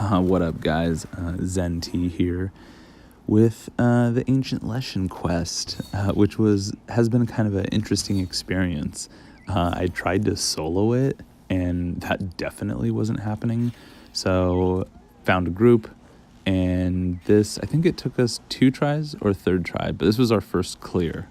What up, guys? Zen T here with the Ancient Leshen quest, which has been kind of an interesting experience. I tried to solo it, and that definitely wasn't happening. So found a group, and I think it took us 2 tries or 3rd try, but this was our first clear.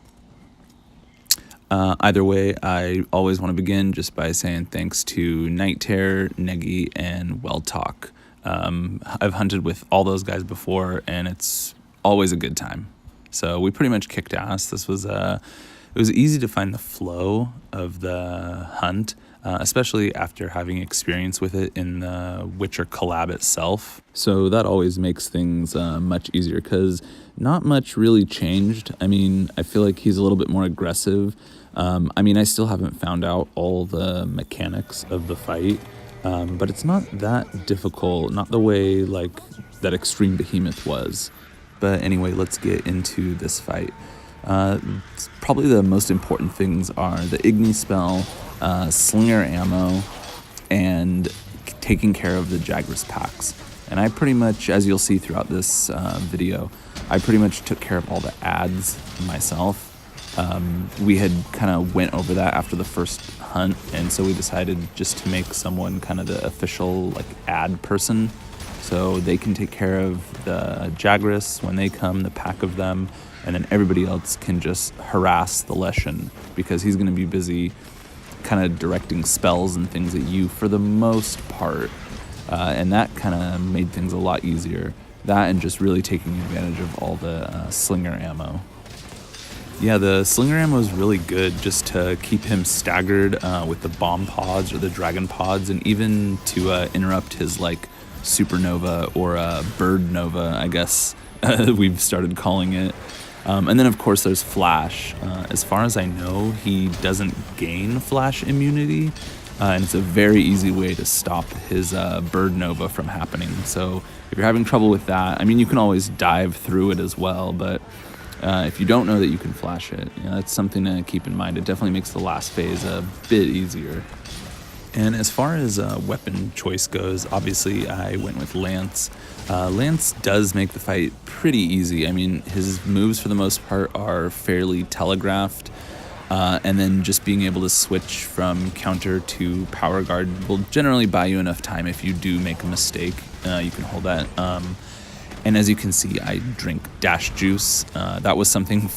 Either way, I always want to begin just by saying thanks to Night Terror, Negi, and Well Talk. I've hunted with all those guys before, and it's always a good time. So we pretty much kicked ass. It was easy to find the flow of the hunt, especially after having experience with it in the Witcher collab itself. So that always makes things much easier because not much really changed. I mean, I feel like he's a little bit more aggressive. I still haven't found out all the mechanics of the fight, but it's not that difficult, not the way like that Extreme Behemoth was. But anyway, let's get into this fight. Probably the most important things are the Igni spell, slinger ammo, and taking care of the Jagras packs. And I pretty much, as you'll see throughout this video, I pretty much took care of all the ads myself. We had kind of went over that after the first hunt, and so we decided just to make someone kind of the official like ad person, so they can take care of the Jagras when they come, the pack of them, and then everybody else can just harass the Leshen because he's going to be busy kind of directing spells and things at you for the most part, and that kind of made things a lot easier. That and just really taking advantage of all the slinger ammo. Yeah, the slinger ammo is really good just to keep him staggered with the bomb pods or the dragon pods, and even to interrupt his like supernova or bird nova, I guess we've started calling it. And then of course there's flash. As far as I know, he doesn't gain flash immunity, and it's a very easy way to stop his bird nova from happening. So if you're having trouble with that, I mean, you can always dive through it as well, but if you don't know that you can flash it, that's something to keep in mind. It definitely makes the last phase a bit easier. And as far as weapon choice goes, obviously I went with Lance. Lance does make the fight pretty easy. I mean, his moves for the most part are fairly telegraphed, and then just being able to switch from counter to power guard will generally buy you enough time. If you do make a mistake, you can hold that. And as you can see, I drink dash juice. That was something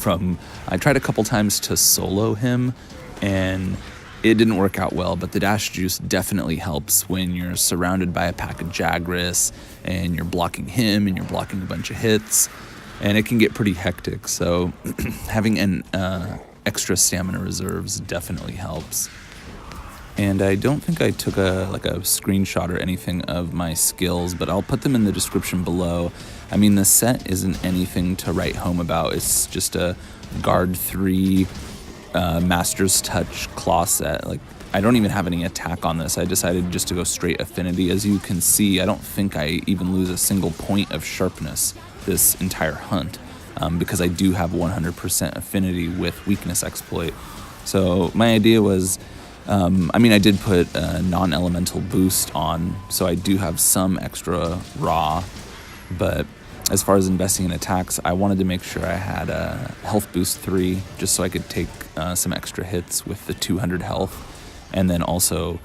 I tried a couple times to solo him, and it didn't work out well, but the dash juice definitely helps when you're surrounded by a pack of Jagras and you're blocking him and you're blocking a bunch of hits, and it can get pretty hectic. So having an extra stamina reserves definitely helps. And I don't think I took a screenshot or anything of my skills, but I'll put them in the description below. I mean, the set isn't anything to write home about. It's just a guard 3 Master's Touch claw set. Like, I don't even have any attack on this. I decided just to go straight affinity. As you can see, I don't think I even lose a single point of sharpness this entire hunt, because I do have 100% affinity with weakness exploit. So my idea was, I did put a non-elemental boost on, so I do have some extra raw, but as far as investing in attacks, I wanted to make sure I had a health boost 3, just so I could take some extra hits with the 200 health, and then also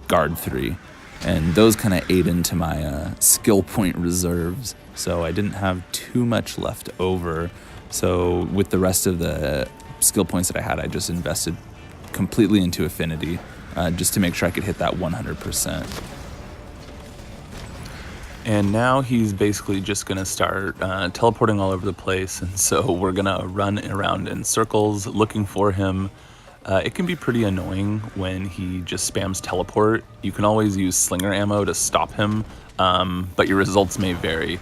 guard 3. And those kind of ate into my skill point reserves, so I didn't have too much left over. So with the rest of the skill points that I had, I just invested completely into affinity, just to make sure I could hit that 100%. And now he's basically just going to start teleporting all over the place, and so we're going to run around in circles looking for him. It can be pretty annoying when he just spams teleport. You can always use slinger ammo to stop him, but your results may vary.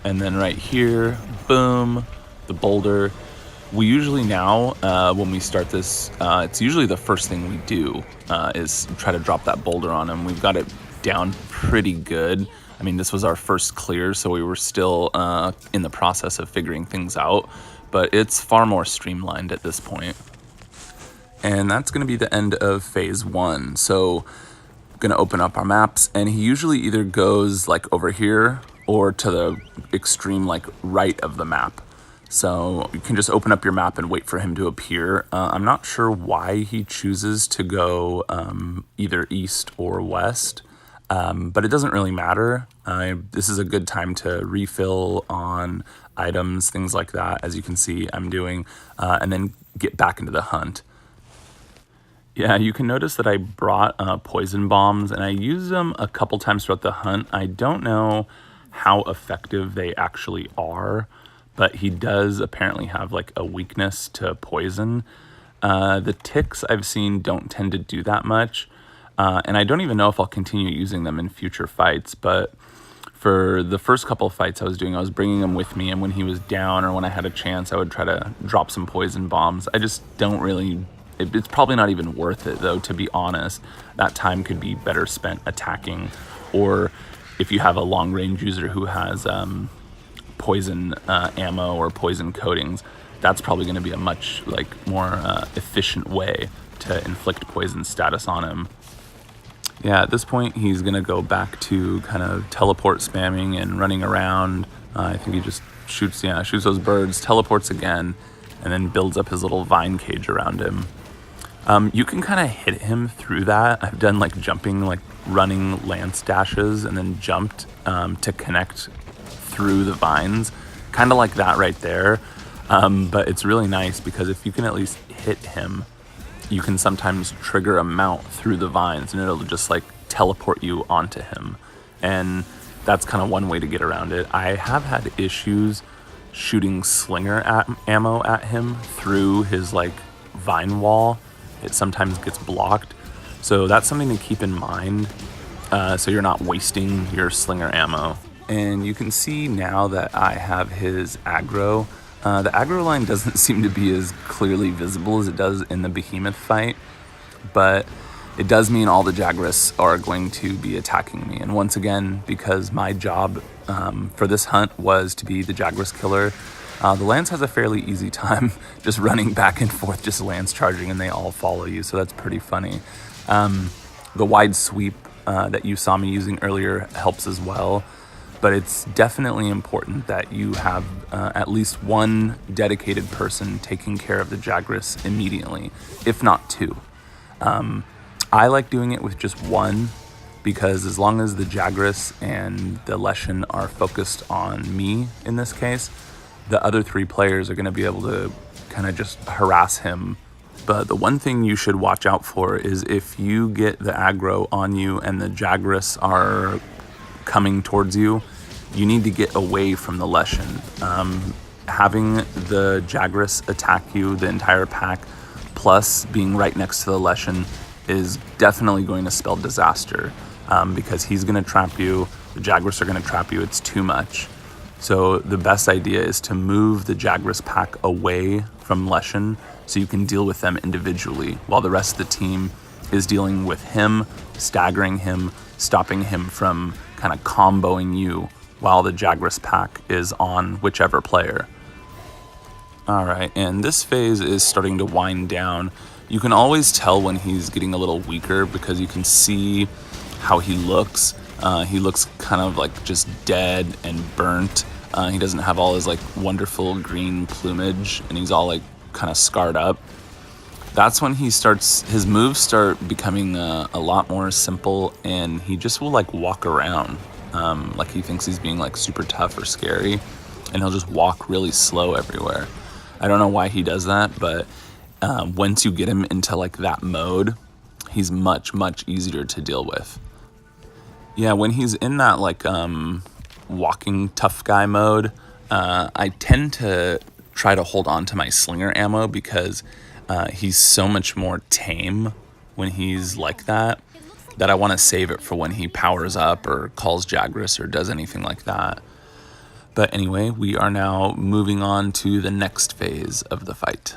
And then right here, boom, the boulder. We usually now, when we start this, it's usually the first thing we do is try to drop that boulder on him. We've got it down pretty good. I mean, this was our first clear, so we were still in the process of figuring things out, but it's far more streamlined at this point. And that's going to be the end of phase 1. So gonna open up our maps, and he usually either goes like over here or to the extreme like right of the map. So you can just open up your map and wait for him to appear. I'm not sure why he chooses to go either east or west, but it doesn't really matter. This is a good time to refill on items, things like that, as you can see I'm doing, and then get back into the hunt. Yeah, you can notice that I brought poison bombs, and I used them a couple times throughout the hunt. I don't know how effective they actually are, but he does apparently have like a weakness to poison. The ticks I've seen don't tend to do that much, and I don't even know if I'll continue using them in future fights, but for the first couple of fights I was bringing him with me, and when he was down or when I had a chance, I would try to drop some poison bombs. I just don't really... It's probably not even worth it, though, to be honest. That time could be better spent attacking, or if you have a long-range user who has poison ammo or poison coatings, that's probably going to be a much more efficient way to inflict poison status on him. Yeah, at this point, he's going to go back to kind of teleport spamming and running around. I think he just shoots those birds, teleports again, and then builds up his little vine cage around him. You can kind of hit him through that. I've done like jumping, like running lance dashes and then jumped to connect through the vines, kind of like that right there. But it's really nice because if you can at least hit him, you can sometimes trigger a mount through the vines and it'll just like teleport you onto him. And that's kind of one way to get around it. I have had issues shooting slinger ammo at him through his like vine wall. It sometimes gets blocked, so that's something to keep in mind, so you're not wasting your slinger ammo. And you can see now that I have his aggro. The aggro line doesn't seem to be as clearly visible as it does in the behemoth fight, but it does mean all the Jagras are going to be attacking me. And once again, because my job for this hunt was to be the Jagras killer, the lance has a fairly easy time just running back and forth, just lance charging, and they all follow you, so that's pretty funny. The wide sweep that you saw me using earlier helps as well, but it's definitely important that you have at least one dedicated person taking care of the Jagras immediately, if not two. I like doing it with just one, because as long as the Jagras and the Leshen are focused on me in this case, the other three players are going to be able to kind of just harass him. But the one thing you should watch out for is if you get the aggro on you and the Jagras are coming towards you, you need to get away from the Leshen. Having the Jagras attack you, the entire pack, plus being right next to the Leshen is definitely going to spell disaster, because he's going to trap you, the Jagras are going to trap you, it's too much. So the best idea is to move the Jagras pack away from Leshen so you can deal with them individually, while the rest of the team is dealing with him, staggering him, stopping him from kind of comboing you while the Jagras pack is on whichever player. All right, and this phase is starting to wind down. You can always tell when he's getting a little weaker because you can see how he looks. He looks kind of like just dead and burnt. He doesn't have all his like wonderful green plumage, and he's all like kind of scarred up. That's when his moves start becoming a lot more simple, and he just will like walk around like he thinks he's being like super tough or scary, and he'll just walk really slow everywhere. I don't know why he does that, but once you get him into like that mode, he's much easier to deal with. Yeah, when he's in that like walking tough guy mode, I tend to try to hold on to my slinger ammo because he's so much more tame when he's like that I want to save it for when he powers up or calls Jagras or does anything like that. But anyway, we are now moving on to the next phase of the fight.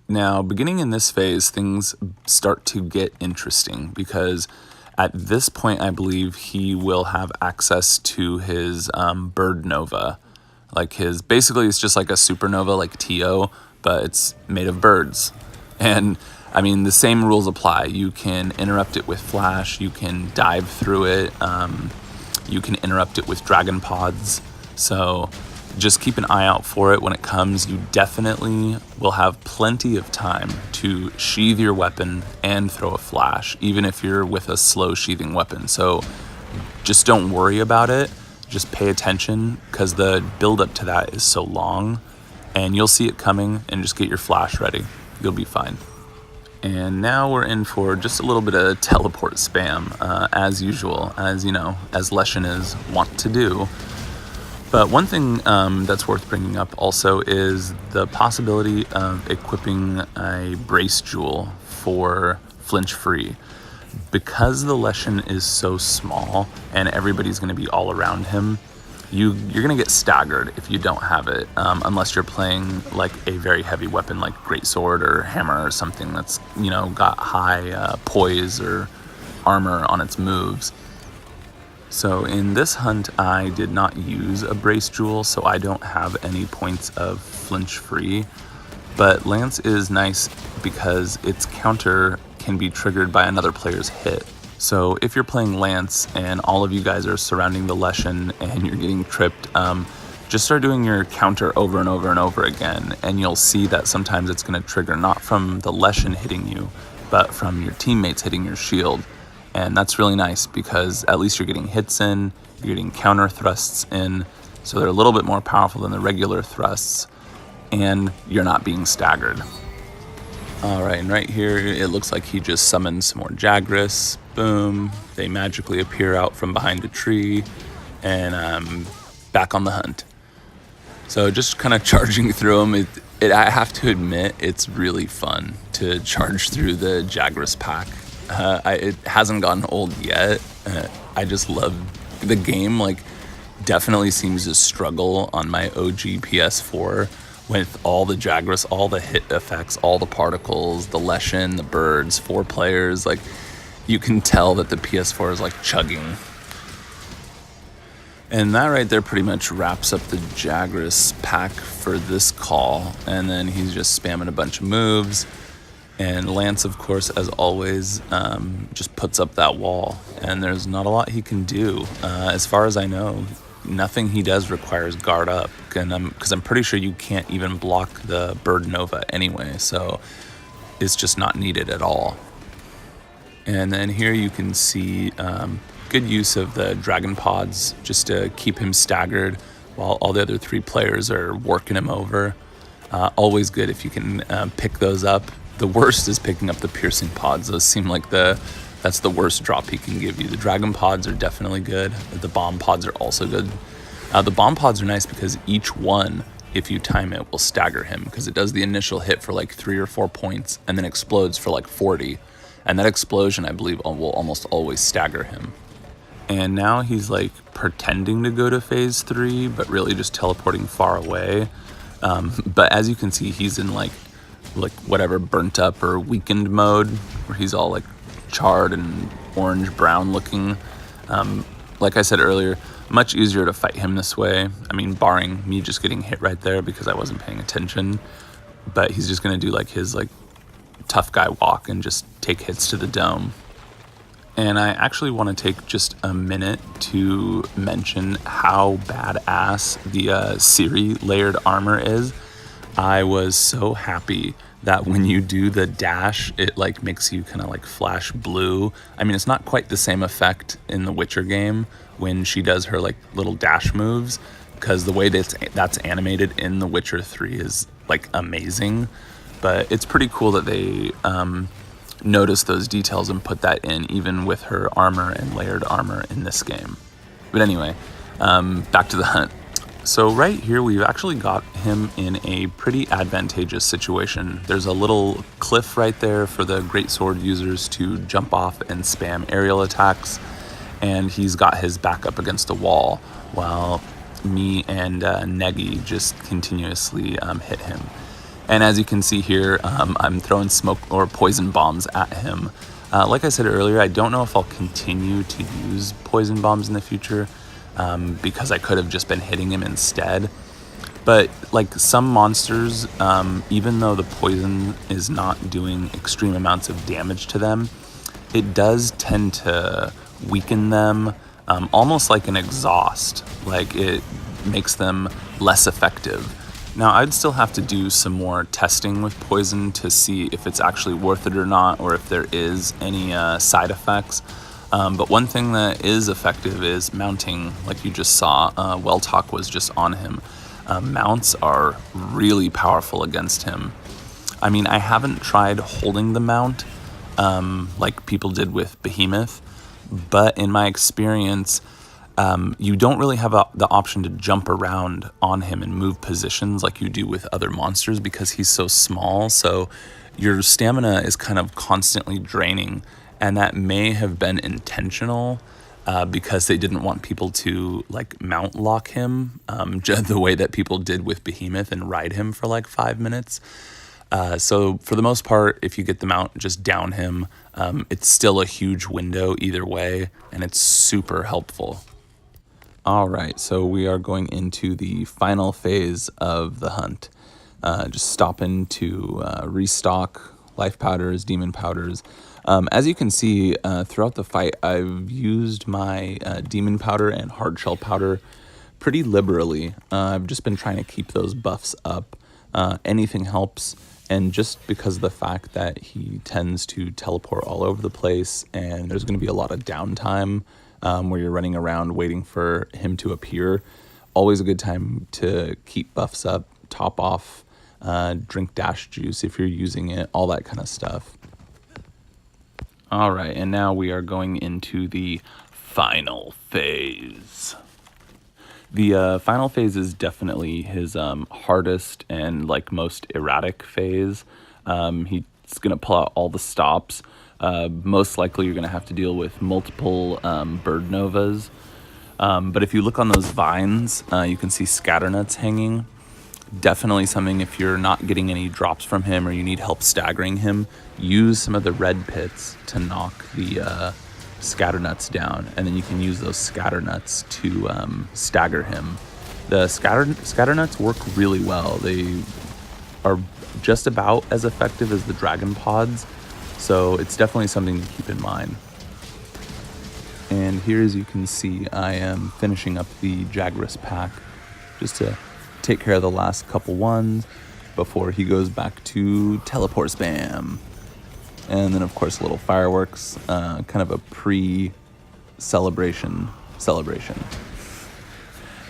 Now, beginning in this phase, things start to get interesting because at this point, I believe he will have access to his bird nova. Basically, it's just like a supernova like Teo, but it's made of birds. And I mean, the same rules apply. You can interrupt it with flash, you can dive through it, you can interrupt it with dragon pods. So just keep an eye out for it when it comes. You definitely will have plenty of time to sheathe your weapon and throw a flash, even if you're with a slow sheathing weapon. So just don't worry about it. Just pay attention, because the build up to that is so long, and you'll see it coming, and just get your flash ready. You'll be fine. And now we're in for just a little bit of teleport spam, as usual, as you know, as Leshen is wont to do. But one thing that's worth bringing up also is the possibility of equipping a brace jewel for flinch free. Because the Leshen is so small and everybody's going to be all around him, you're going to get staggered if you don't have it, unless you're playing like a very heavy weapon like greatsword or hammer or something that's, you know, got high poise or armor on its moves. So in this hunt, I did not use a brace jewel, so I don't have any points of flinch free. But Lance is nice because its counter can be triggered by another player's hit. So if you're playing Lance and all of you guys are surrounding the Leshen and you're getting tripped, just start doing your counter over and over and over again, and you'll see that sometimes it's going to trigger not from the Leshen hitting you, but from your teammates hitting your shield. And that's really nice because at least you're getting hits in, you're getting counter thrusts in, so they're a little bit more powerful than the regular thrusts, and you're not being staggered. All right, and right here, it looks like he just summoned some more Jagras. Boom, they magically appear out from behind a tree, and I'm back on the hunt. So just kind of charging through them. I have to admit, it's really fun to charge through the Jagras pack. It hasn't gotten old yet. I just love the game. Like, definitely seems to struggle on my OG PS4 with all the Jagras, all the hit effects, all the particles, the Leshen, the birds, 4 players. Like, you can tell that the PS4 is like chugging. And that right there pretty much wraps up the Jagras pack for this call. And then he's just spamming a bunch of moves. And Lance, of course, as always, just puts up that wall. And there's not a lot he can do. As far as I know, nothing he does requires guard up. Because I'm pretty sure you can't even block the Bird Nova anyway. So it's just not needed at all. And then here you can see good use of the dragon pods just to keep him staggered while all the other 3 players are working him over. Always good if you can pick those up. The worst is picking up the piercing pods. Those seem like that's the worst drop he can give you. The dragon pods are definitely good. The bomb pods are also good. The bomb pods are nice because each one, if you time it, will stagger him, because it does the initial hit for like 3 or 4 points and then explodes for like 40. And that explosion, I believe, will almost always stagger him. And now he's like pretending to go to phase 3, but really just teleporting far away. But as you can see, he's in like whatever burnt up or weakened mode, where he's all like charred and orange brown looking. Like I said earlier, much easier to fight him this way. I mean, barring me just getting hit right there because I wasn't paying attention. But he's just gonna do like his like tough guy walk and just take hits to the dome. And I actually want to take just a minute to mention how badass the Siri layered armor is. I was so happy that when you do the dash, it like makes you kind of like flash blue. I mean, it's not quite the same effect in the Witcher game when she does her like little dash moves, because the way that's animated in The Witcher 3 is like amazing. But it's pretty cool that they notice those details and put that in, even with her armor and layered armor in this game. But anyway, back to the hunt. So right here, we've actually got him in a pretty advantageous situation. There's a little cliff right there for the greatsword users to jump off and spam aerial attacks, and he's got his back up against a wall, while me and Negi just continuously hit him. And as you can see here, I'm throwing smoke or poison bombs at him. Like I said earlier, I don't know if I'll continue to use poison bombs in the future, because I could have just been hitting him instead. But like some monsters, even though the poison is not doing extreme amounts of damage to them, it does tend to weaken them, almost like an exhaust. Like it makes them less effective. Now, I'd still have to do some more testing with poison to see if it's actually worth it or not, or if there is any side effects. But one thing that is effective is mounting, like you just saw. Welltalk was just on him. Mounts are really powerful against him. I mean, I haven't tried holding the mount like people did with Behemoth, but in my experience, you don't really have the option to jump around on him and move positions like you do with other monsters because he's so small. So your stamina is kind of constantly draining, and that may have been intentional because they didn't want people to like mount lock him just the way that people did with Behemoth and ride him for like 5 minutes. So for the most part, if you get the mount, just down him. It's still a huge window either way, and it's super helpful. All right, so we are going into the final phase of the hunt. Just stopping to restock life powders, demon powders. As you can see, throughout the fight, I've used my demon powder and hard shell powder pretty liberally. I've just been trying to keep those buffs up. Anything helps, and just because of the fact that he tends to teleport all over the place, and there's going to be a lot of downtime where you're running around waiting for him to appear, always a good time to keep buffs up, top off, drink dash juice if you're using it, all that kind of stuff. All right, and now we are going into the final phase. The final phase is definitely his hardest and like most erratic phase. He's going to pull out all the stops. Most likely you're going to have to deal with multiple bird novas. But if you look on those vines, you can see scatternuts hanging. Definitely something, if you're not getting any drops from him or you need help staggering him, use some of the red pits to knock the scatternuts down, and then you can use those scatternuts to stagger him. The scatternuts work really well. They are just about as effective as the dragon pods, so it's definitely something to keep in mind. And here, as you can see, I am finishing up the Jagras pack just to take care of the last couple ones before he goes back to teleport spam. And then, of course, little fireworks, kind of a pre-celebration celebration.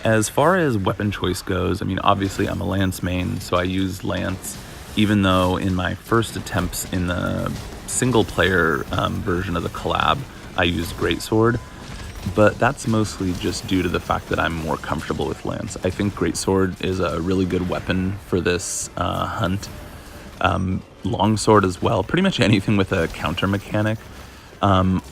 As far as weapon choice goes, I mean, obviously I'm a Lance main, so I use Lance, even though in my first attempts in the single-player version of the collab, I used Greatsword. But that's mostly just due to the fact that I'm more comfortable with Lance. I think Greatsword is a really good weapon for this hunt. Longsword as well, pretty much anything with a counter mechanic,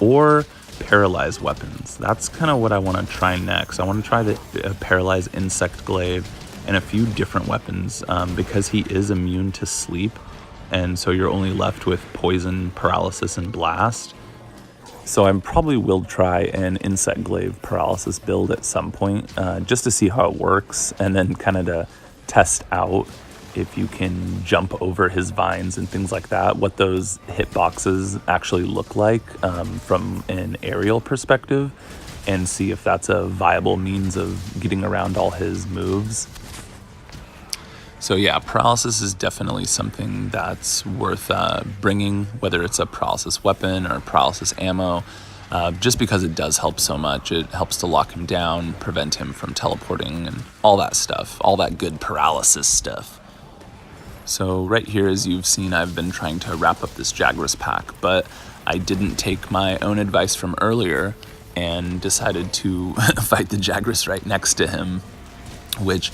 or paralyzed weapons. That's kind of what I want to try next. I want to try the paralyzed insect glaive and a few different weapons, because he is immune to sleep, and so you're only left with poison, paralysis, and blast. So I probably will try an insect glaive paralysis build at some point, just to see how it works, and then kind of to test out if you can jump over his vines and things like that, what those hitboxes actually look like from an aerial perspective, and see if that's a viable means of getting around all his moves. So yeah, paralysis is definitely something that's worth bringing, whether it's a paralysis weapon or paralysis ammo, just because it does help so much. It helps to lock him down, prevent him from teleporting, and all that stuff, all that good paralysis stuff. So right here, as you've seen, I've been trying to wrap up this Jagras pack, but I didn't take my own advice from earlier and decided to fight the Jagras right next to him, which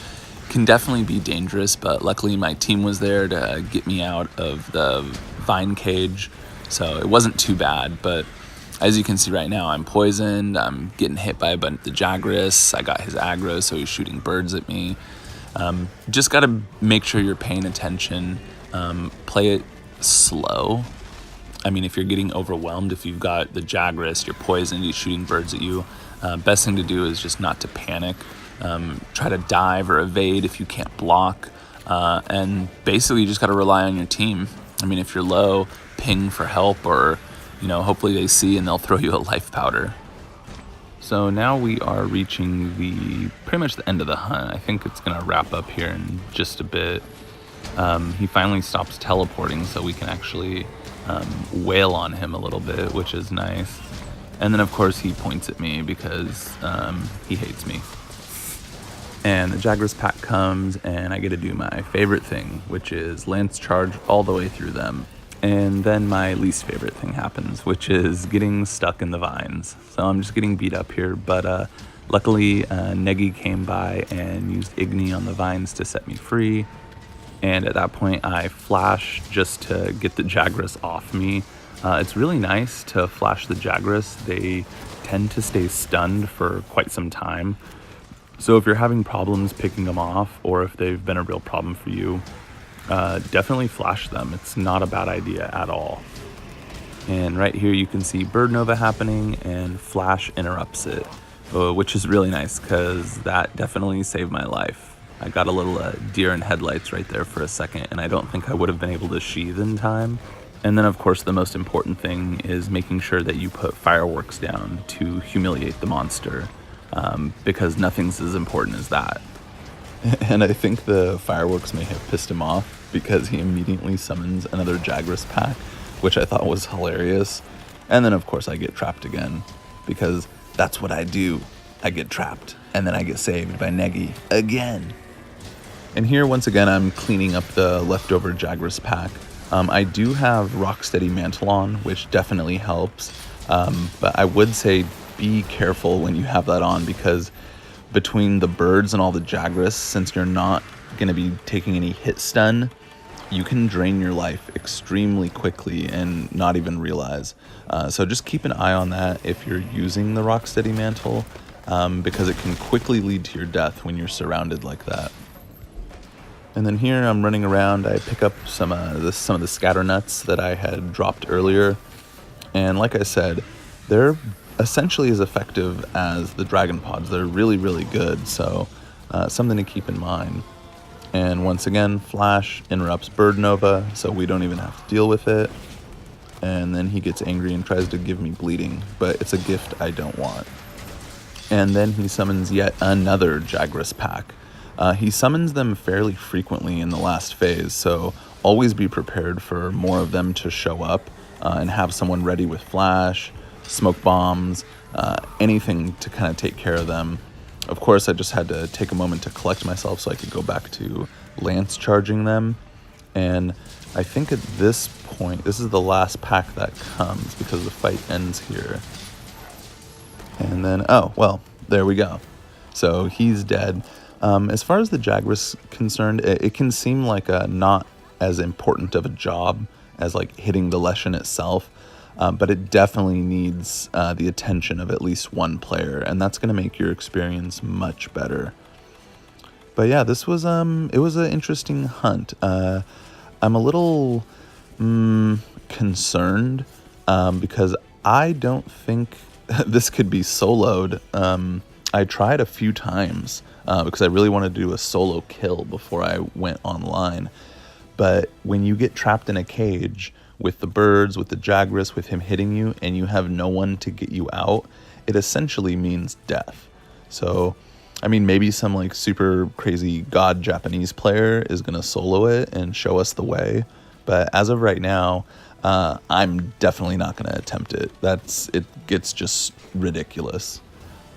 can definitely be dangerous, but luckily my team was there to get me out of the vine cage, so it wasn't too bad. But as you can see right now, I'm poisoned, I'm getting hit by the Jagras, I got his aggro, so he's shooting birds at me. Just gotta make sure you're paying attention, play it slow. I mean, if you're getting overwhelmed, if you've got the Jagras, you're poisoned, he's shooting birds at you, best thing to do is just not to panic. try to dive or evade if you can't block. And basically you just got to rely on your team. I mean, if you're low, ping for help, or, hopefully they see and they'll throw you a life powder. So now we are reaching pretty much the end of the hunt. I think it's going to wrap up here in just a bit. He finally stops teleporting, so we can actually wail on him a little bit, which is nice. And then, of course, he points at me because he hates me. And the Jagras pack comes, and I get to do my favorite thing, which is Lance Charge all the way through them. And then my least favorite thing happens, which is getting stuck in the vines. So I'm just getting beat up here, but luckily Negi came by and used Igni on the vines to set me free. And at that point, I flash just to get the Jagras off me. It's really nice to flash the Jagras. They tend to stay stunned for quite some time. So if you're having problems picking them off, or if they've been a real problem for you, definitely flash them. It's not a bad idea at all. And right here you can see Bird Nova happening, and Flash interrupts it, which is really nice because that definitely saved my life. I got a little deer in headlights right there for a second, and I don't think I would have been able to sheath in time. And then, of course, the most important thing is making sure that you put fireworks down to humiliate the monster, because nothing's as important as that. And I think the fireworks may have pissed him off because he immediately summons another Jagras pack, which I thought was hilarious. And then, of course, I get trapped again because that's what I do. I get trapped, and then I get saved by Negi again. And here, once again, I'm cleaning up the leftover Jagras pack. I do have Rocksteady Mantle on, which definitely helps. But I would say be careful when you have that on, because between the birds and all the Jagras, since you're not going to be taking any hit stun, you can drain your life extremely quickly and not even realize. So just keep an eye on that if you're using the Rocksteady Mantle, because it can quickly lead to your death when you're surrounded like that. And then here I'm running around. I pick up some of the scatter nuts that I had dropped earlier. And like I said, they're essentially as effective as the dragon pods. They're really, really good. So something to keep in mind. And once again, Flash interrupts Bird Nova, so we don't even have to deal with it. And then he gets angry and tries to give me bleeding, but it's a gift I don't want. And then he summons yet another Jagras pack. He summons them fairly frequently in the last phase, so always be prepared for more of them to show up, and have someone ready with Flash, smoke bombs, anything to kind of take care of them. Of course, I just had to take a moment to collect myself so I could go back to Lance charging them. And I think at this point, this is the last pack that comes because the fight ends here. And then, oh, well, there we go. So he's dead. As far as the Jagras concerned, it can seem like not as important of a job as like hitting the Leshen itself. But it definitely needs the attention of at least one player, and that's going to make your experience much better. But yeah, this was it was an interesting hunt. I'm a little concerned because I don't think this could be soloed. I tried a few times because I really wanted to do a solo kill before I went online. But when you get trapped in a cage with the birds, with the Jagras, with him hitting you, and you have no one to get you out, it essentially means death. So, I mean, maybe some like super crazy god Japanese player is going to solo it and show us the way. But as of right now, I'm definitely not going to attempt it. It gets just ridiculous.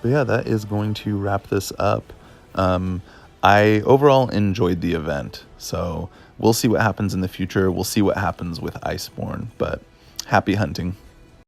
But yeah, that is going to wrap this up. I overall enjoyed the event, so we'll see what happens in the future. We'll see what happens with Iceborne, but happy hunting.